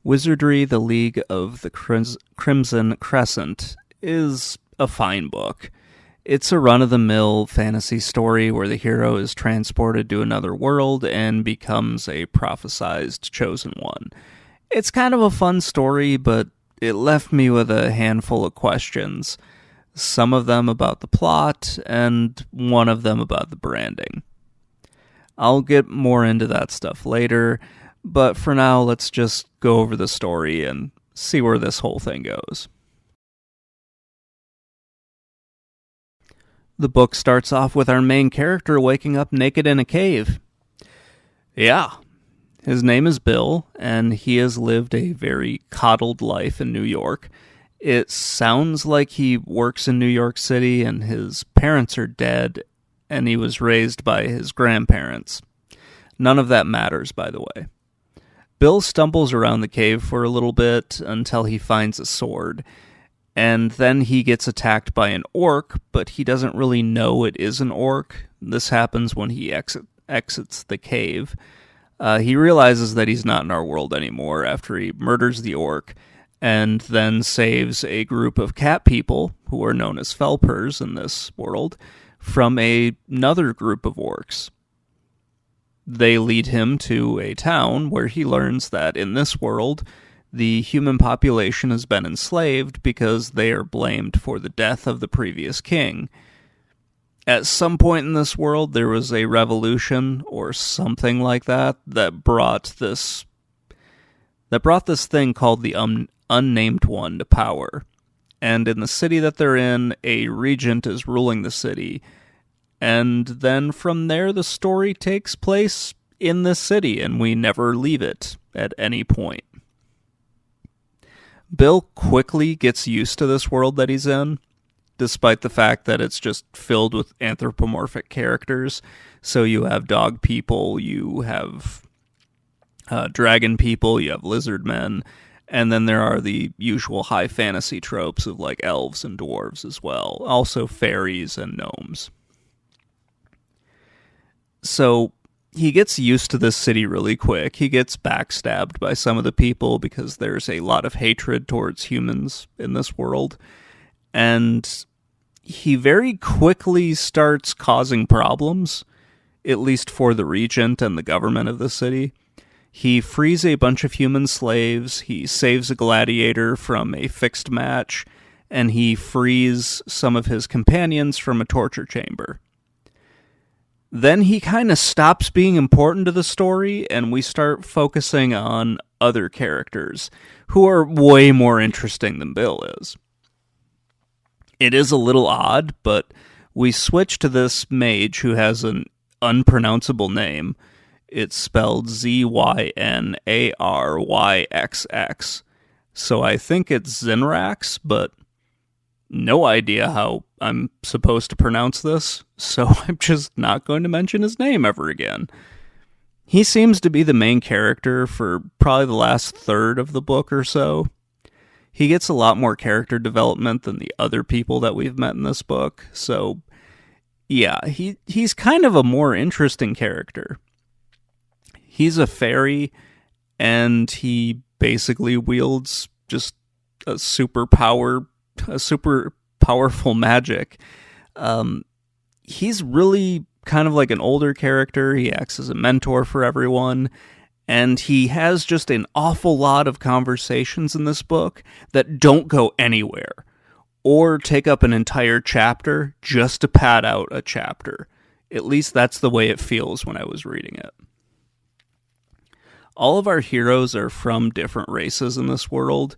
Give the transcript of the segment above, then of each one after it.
Wizardry, the League of the Crimson Crescent is a fine book. It's a run-of-the-mill fantasy story where the hero is transported to another world and becomes a prophesized chosen one. It's kind of a fun story, but it left me with a handful of questions. Some of them about the plot, and one of them about the branding. I'll get more into that stuff later, but for now, let's just go over the story and see where this whole thing goes. The book starts off with our main character waking up naked in a cave. Yeah, his name is Bill, and he has lived a very coddled life in New York. It sounds like he works in New York City, and his parents are dead, and he was raised by his grandparents. None of that matters, by the way. Bill stumbles around the cave for a little bit until he finds a sword, and then he gets attacked by an orc, but he doesn't really know it is an orc. This happens when he exits the cave. He realizes that he's not in our world anymore after he murders the orc, and then saves a group of cat people, who are known as Felpers in this world, from another group of orcs. They lead him to a town where he learns that in this world, the human population has been enslaved because they are blamed for the death of the previous king. At some point in this world, there was a revolution or something like that brought this thing called the Unnamed One to power. And in the city that they're in, a regent is ruling the city. And then from there, the story takes place in this city, and we never leave it at any point. Bill quickly gets used to this world that he's in, despite the fact that it's just filled with anthropomorphic characters. So you have dog people, you have dragon people, you have lizard men, and then there are the usual high fantasy tropes of like elves and dwarves as well. Also fairies and gnomes. So he gets used to this city really quick. He gets backstabbed by some of the people because there's a lot of hatred towards humans in this world. And he very quickly starts causing problems, at least for the regent and the government of the city. He frees a bunch of human slaves, he saves a gladiator from a fixed match, and he frees some of his companions from a torture chamber. Then he kind of stops being important to the story, and we start focusing on other characters, who are way more interesting than Bill is. It is a little odd, but we switch to this mage who has an unpronounceable name. It's spelled Zynaryyxx. So I think it's Zinrax, but no idea how I'm supposed to pronounce this, so I'm just not going to mention his name ever again. He seems to be the main character for probably the last third of the book or so. He gets a lot more character development than the other people that we've met in this book, so yeah, he's kind of a more interesting character. He's a fairy, and he basically wields just a super powerful magic. He's really kind of like an older character. He acts as a mentor for everyone, and he has just an awful lot of conversations in this book that don't go anywhere, or take up an entire chapter just to pad out a chapter. At least that's the way it feels when I was reading it. All of our heroes are from different races in this world,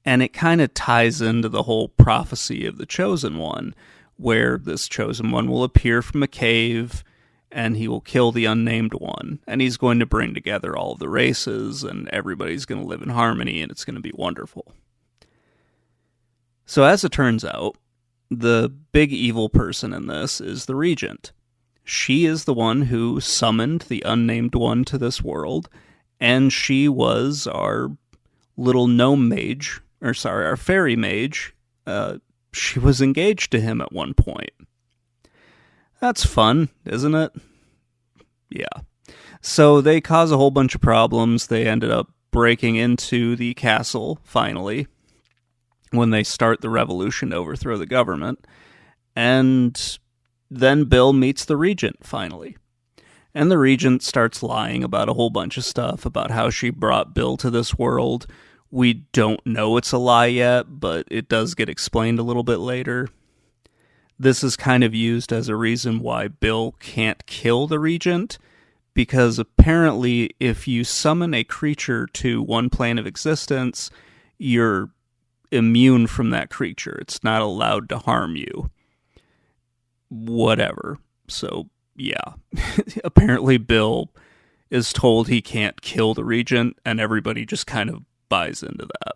and it kind of ties into the whole prophecy of the Chosen One, where this Chosen One will appear from a cave, and he will kill the Unnamed One, and he's going to bring together all of the races, and everybody's going to live in harmony, and it's going to be wonderful. So as it turns out, the big evil person in this is the Regent. She is the one who summoned the Unnamed One to this world, and she was our little gnome mage, our fairy mage. She was engaged to him at one point. That's fun, isn't it? Yeah. So they cause a whole bunch of problems. They ended up breaking into the castle, finally, when they start the revolution to overthrow the government. And then Bill meets the Regent, finally. And the Regent starts lying about a whole bunch of stuff, about how she brought Bill to this world. We don't know it's a lie yet, but it does get explained a little bit later. This is kind of used as a reason why Bill can't kill the Regent, because apparently if you summon a creature to one plane of existence, you're immune from that creature. It's not allowed to harm you. Whatever. So, yeah. Apparently Bill is told he can't kill the Regent, and everybody just kind of buys into that.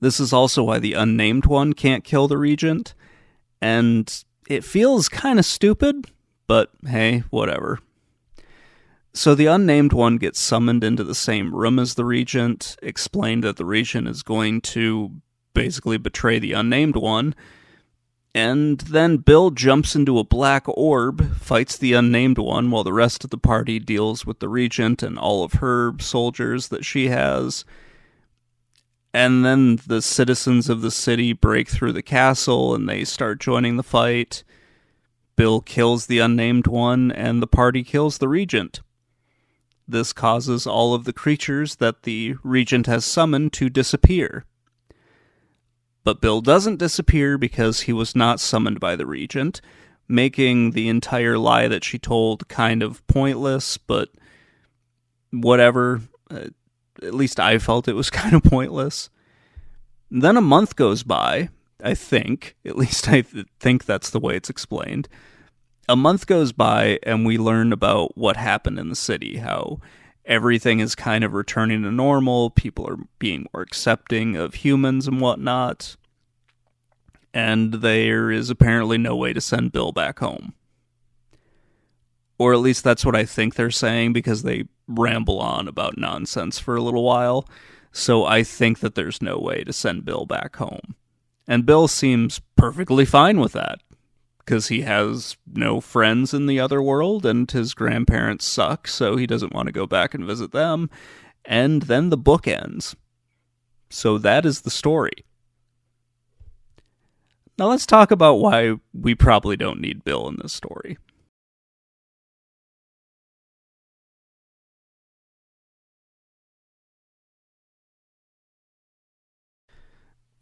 This is also why the Unnamed One can't kill the Regent, and it feels kind of stupid, but hey, whatever. So the Unnamed One gets summoned into the same room as the Regent, explained that the Regent is going to basically betray the Unnamed One, and then Bill jumps into a black orb, fights the Unnamed One, while the rest of the party deals with the Regent and all of her soldiers that she has. And then the citizens of the city break through the castle, and they start joining the fight. Bill kills the Unnamed One, and the party kills the Regent. This causes all of the creatures that the Regent has summoned to disappear. But Bill doesn't disappear because he was not summoned by the Regent, making the entire lie that she told kind of pointless, but whatever. At least I felt it was kind of pointless. Then a month goes by, I think. At least I think that's the way it's explained. A month goes by, and we learn about what happened in the city, how everything is kind of returning to normal, people are being more accepting of humans and whatnot, and there is apparently no way to send Bill back home. Or at least that's what I think they're saying, because they ramble on about nonsense for a little while, so I think that there's no way to send Bill back home. And Bill seems perfectly fine with that, because he has no friends in the other world, and his grandparents suck, so he doesn't want to go back and visit them. And then the book ends. So that is the story. Now let's talk about why we probably don't need Bill in this story.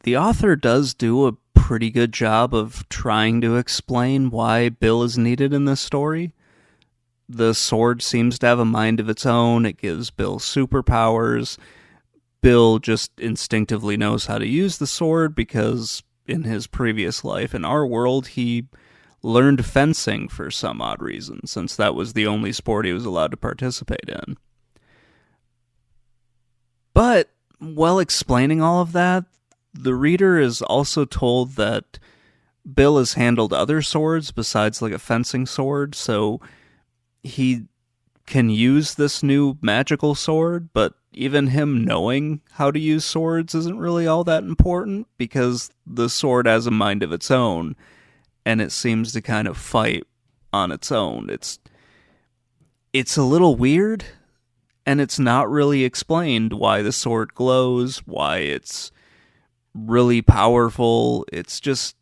The author does do a pretty good job of trying to explain why Bill is needed in this story. The sword seems to have a mind of its own. It gives Bill superpowers. Bill just instinctively knows how to use the sword because in his previous life in our world, he learned fencing for some odd reason, since that was the only sport he was allowed to participate in. But while explaining all of that, the reader is also told that Bill has handled other swords besides like a fencing sword, so he can use this new magical sword, but even him knowing how to use swords isn't really all that important, because the sword has a mind of its own, and it seems to kind of fight on its own. It's a little weird, and it's not really explained why the sword glows, why it's really powerful. It's just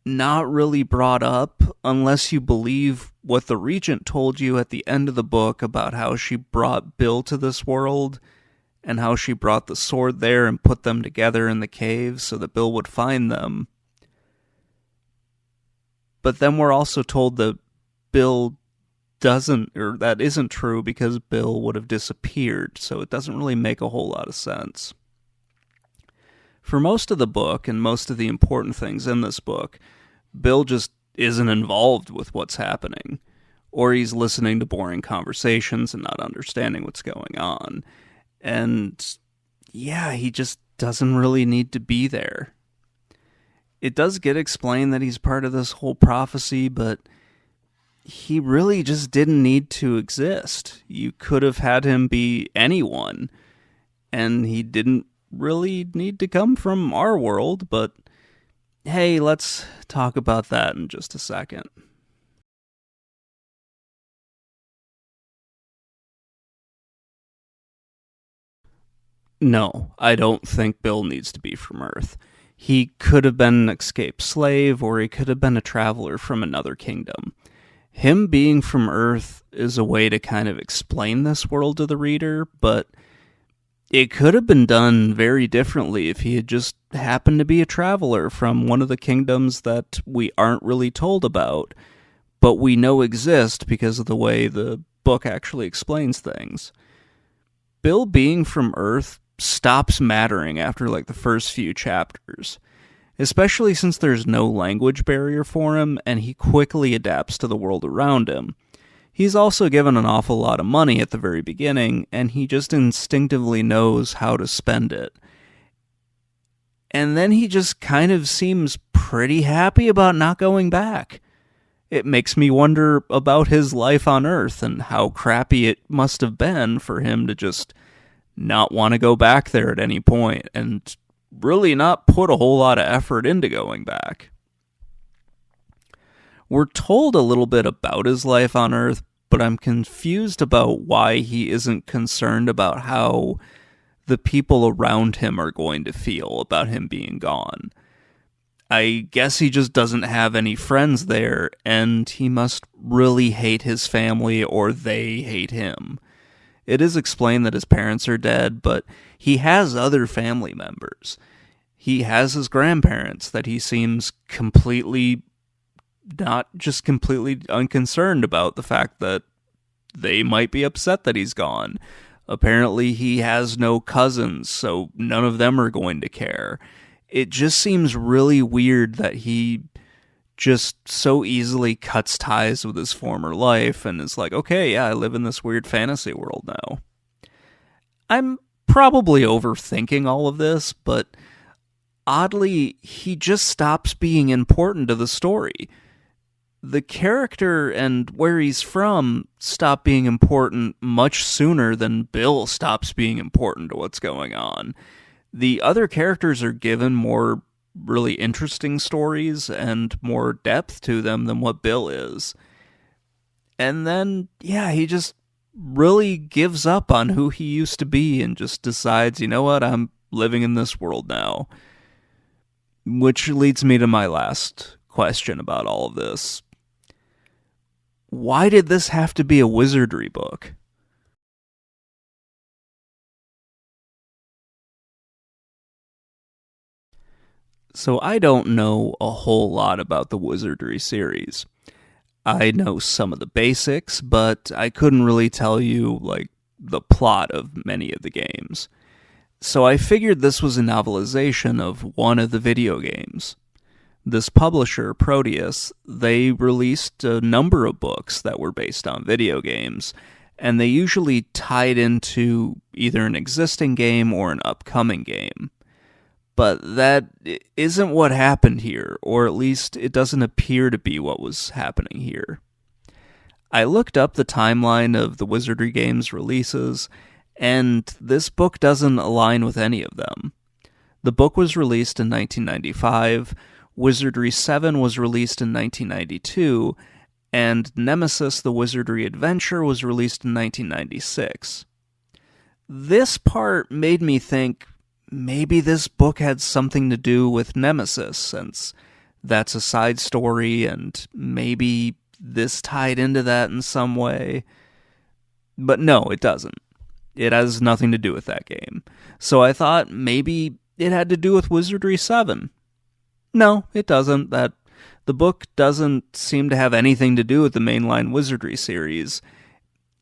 not really brought up unless you believe what the Regent told you at the end of the book about how she brought Bill to this world and how she brought the sword there and put them together in the cave so that Bill would find them. But then we're also told that Bill doesn't, or that isn't true, because Bill would have disappeared, so it doesn't really make a whole lot of sense. For most of the book, and most of the important things in this book, Bill just isn't involved with what's happening, or he's listening to boring conversations and not understanding what's going on. And yeah, he just doesn't really need to be there. It does get explained that he's part of this whole prophecy, but he really just didn't need to exist. You could have had him be anyone, and he didn't really need to come from our world, but hey, let's talk about that in just a second. No, I don't think Bill needs to be from Earth. He could have been an escaped slave, or he could have been a traveler from another kingdom. Him being from Earth is a way to kind of explain this world to the reader, but it could have been done very differently if he had just happened to be a traveler from one of the kingdoms that we aren't really told about, but we know exist because of the way the book actually explains things. Bill being from Earth stops mattering after like the first few chapters, especially since there's no language barrier for him and he quickly adapts to the world around him. He's also given an awful lot of money at the very beginning, and he just instinctively knows how to spend it. And then he just kind of seems pretty happy about not going back. It makes me wonder about his life on Earth and how crappy it must have been for him to just not want to go back there at any point and really not put a whole lot of effort into going back. We're told a little bit about his life on Earth, but I'm confused about why he isn't concerned about how the people around him are going to feel about him being gone. I guess he just doesn't have any friends there, and he must really hate his family or they hate him. It is explained that his parents are dead, but he has other family members. He has his grandparents that he seems completely unconcerned about the fact that they might be upset that he's gone. Apparently he has no cousins, so none of them are going to care. It just seems really weird that he just so easily cuts ties with his former life and is like, okay, yeah, I live in this weird fantasy world now. I'm probably overthinking all of this, but oddly, he just stops being important to the story. The character and where he's from stop being important much sooner than Bill stops being important to what's going on. The other characters are given more really interesting stories and more depth to them than what Bill is. And then, yeah, he just really gives up on who he used to be and just decides, you know what, I'm living in this world now. Which leads me to my last question about all of this. Why did this have to be a Wizardry book? So I don't know a whole lot about the Wizardry series. I know some of the basics, but I couldn't really tell you, like, the plot of many of the games. So I figured this was a novelization of one of the video games. This publisher, Proteus, they released a number of books that were based on video games, and they usually tied into either an existing game or an upcoming game. But that isn't what happened here, or at least it doesn't appear to be what was happening here. I looked up the timeline of the Wizardry games releases, and this book doesn't align with any of them. The book was released in 1995, Wizardry 7 was released in 1992, and Nemesis the Wizardry Adventure was released in 1996. This part made me think maybe this book had something to do with Nemesis, since that's a side story, and maybe this tied into that in some way. But no, it doesn't. It has nothing to do with that game. So I thought maybe it had to do with Wizardry 7. No, it doesn't. The book doesn't seem to have anything to do with the mainline Wizardry series.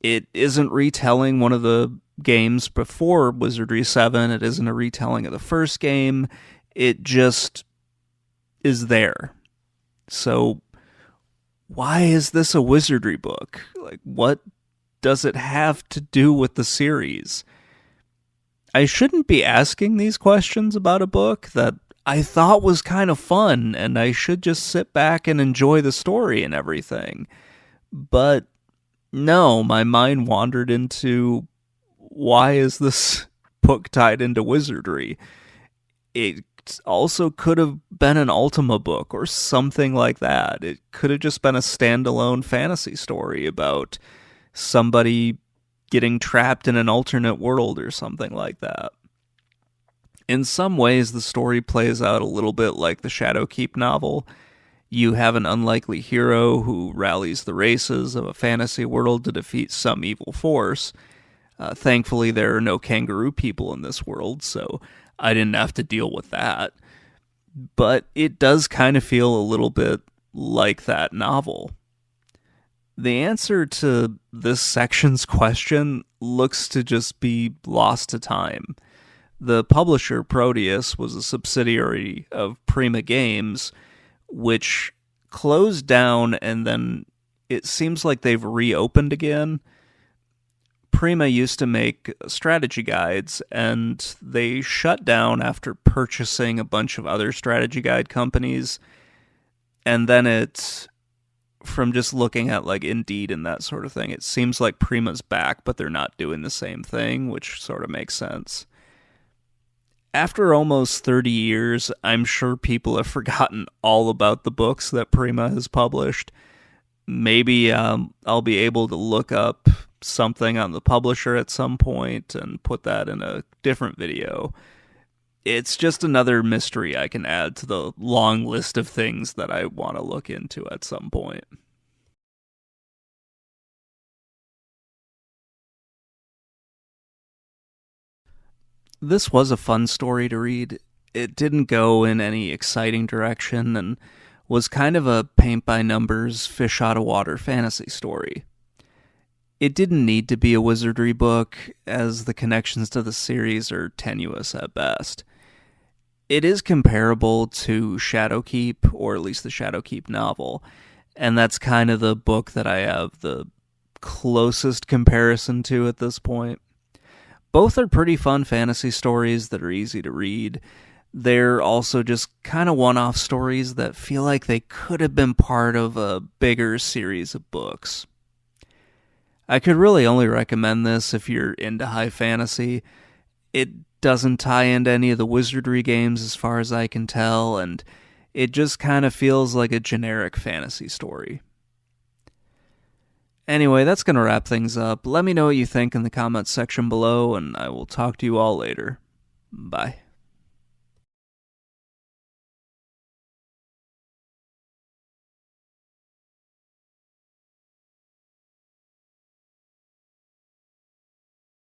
It isn't retelling one of the games before Wizardry 7. It isn't a retelling of the first game. It just is there. So why is this a Wizardry book? Like, what does it have to do with the series? I shouldn't be asking these questions about a book that I thought was kind of fun, and I should just sit back and enjoy the story and everything. But no, my mind wandered into, why is this book tied into Wizardry? It also could have been an Ultima book or something like that. It could have just been a standalone fantasy story about somebody getting trapped in an alternate world or something like that. In some ways, the story plays out a little bit like the Shadowkeep novel. You have an unlikely hero who rallies the races of a fantasy world to defeat some evil force. Thankfully, there are no kangaroo people in this world, so I didn't have to deal with that. But it does kind of feel a little bit like that novel. The answer to this section's question looks to just be lost to time. The publisher, Proteus, was a subsidiary of Prima Games, which closed down and then it seems like they've reopened again. Prima used to make strategy guides, and they shut down after purchasing a bunch of other strategy guide companies. And then from just looking at like Indeed and that sort of thing, it seems like Prima's back, but they're not doing the same thing, which sort of makes sense. After almost 30 years, I'm sure people have forgotten all about the books that Prima has published. Maybe I'll be able to look up something on the publisher at some point and put that in a different video. It's just another mystery I can add to the long list of things that I want to look into at some point. This was a fun story to read. It didn't go in any exciting direction and was kind of a paint by numbers, fish out of water fantasy story. It didn't need to be a Wizardry book, as the connections to the series are tenuous at best. It is comparable to Shadowkeep, or at least the Shadowkeep novel, and that's kind of the book that I have the closest comparison to at this point. Both are pretty fun fantasy stories that are easy to read. They're also just kind of one-off stories that feel like they could have been part of a bigger series of books. I could really only recommend this if you're into high fantasy. It doesn't tie into any of the Wizardry games as far as I can tell, and it just kind of feels like a generic fantasy story. Anyway, that's going to wrap things up. Let me know what you think in the comments section below, and I will talk to you all later. Bye.